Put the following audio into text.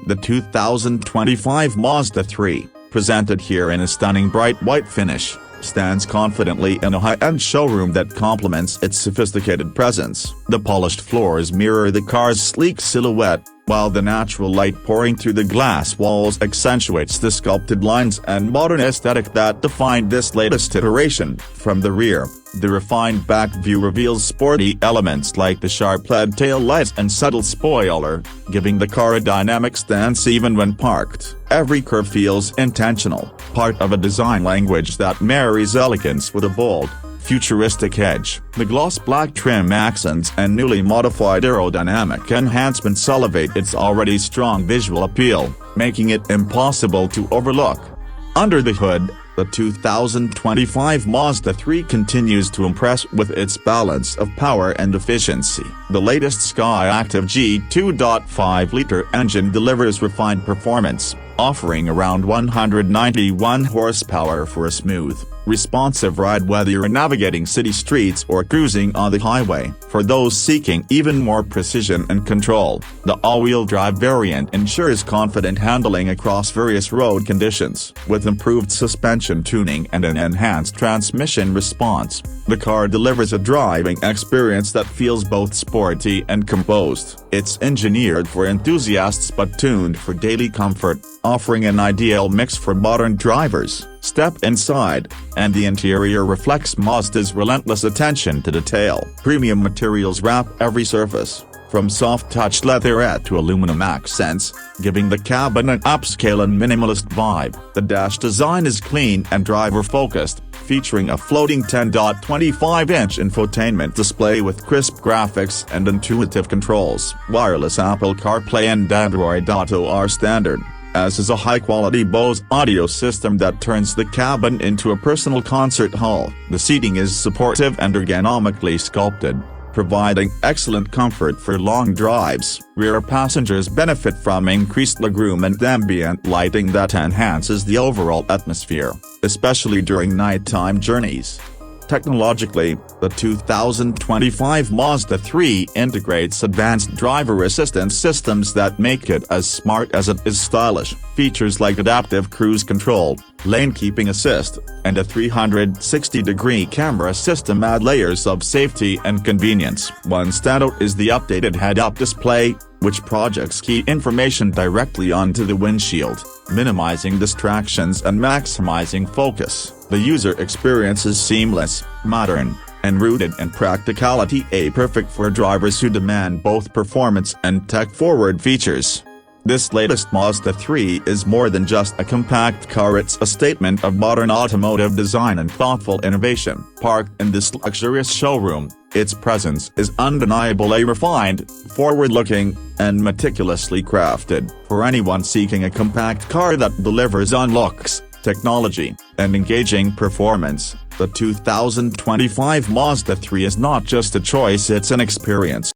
The 2025 Mazda 3, presented here in a stunning bright white finish, stands confidently in a high-end showroom that complements its sophisticated presence. The polished floors mirror the car's sleek silhouette, while the natural light pouring through the glass walls accentuates the sculpted lines and modern aesthetic that define this latest iteration. From the rear, the refined back view reveals sporty elements like the sharp LED tail lights and subtle spoiler, giving the car a dynamic stance even when parked. Every curve feels intentional, part of a design language that marries elegance with a bold, futuristic edge. The gloss black trim accents and newly modified aerodynamic enhancements elevate its already strong visual appeal, making it impossible to overlook. Under the hood, the 2025 Mazda 3 continues to impress with its balance of power and efficiency. The latest Skyactiv-G 2.5-liter engine delivers refined performance, offering around 191 horsepower for a smooth, responsive ride whether you're navigating city streets or cruising on the highway. For those seeking even more precision and control, the all-wheel drive variant ensures confident handling across various road conditions. With improved suspension tuning and an enhanced transmission response, the car delivers a driving experience that feels both sporty and composed. It's engineered for enthusiasts but tuned for daily comfort, offering an ideal mix for modern drivers. Step inside, and the interior reflects Mazda's relentless attention to detail. Premium materials wrap every surface, from soft-touch leatherette to aluminum accents, giving the cabin an upscale and minimalist vibe. The dash design is clean and driver-focused, featuring a floating 10.25-inch infotainment display with crisp graphics and intuitive controls. Wireless Apple CarPlay and Android Auto are standard, as is a high-quality Bose audio system that turns the cabin into a personal concert hall. The seating is supportive and ergonomically sculpted, providing excellent comfort for long drives. Rear passengers benefit from increased legroom and ambient lighting that enhances the overall atmosphere, especially during nighttime journeys. Technologically, the 2025 Mazda 3 integrates advanced driver assistance systems that make it as smart as it is stylish. Features like adaptive cruise control, lane keeping assist, and a 360-degree camera system add layers of safety and convenience. One standout is the updated head-up display, which projects key information directly onto the windshield, minimizing distractions and maximizing focus. The user experience is seamless, modern, and rooted in practicality, perfect for drivers who demand both performance and tech-forward features. This latest Mazda 3 is more than just a compact car, it's a statement of modern automotive design and thoughtful innovation. Parked in this luxurious showroom, its presence is undeniably refined, forward-looking, and meticulously crafted. For anyone seeking a compact car that delivers on looks, technology, and engaging performance, the 2025 Mazda 3 is not just a choice, it's an experience.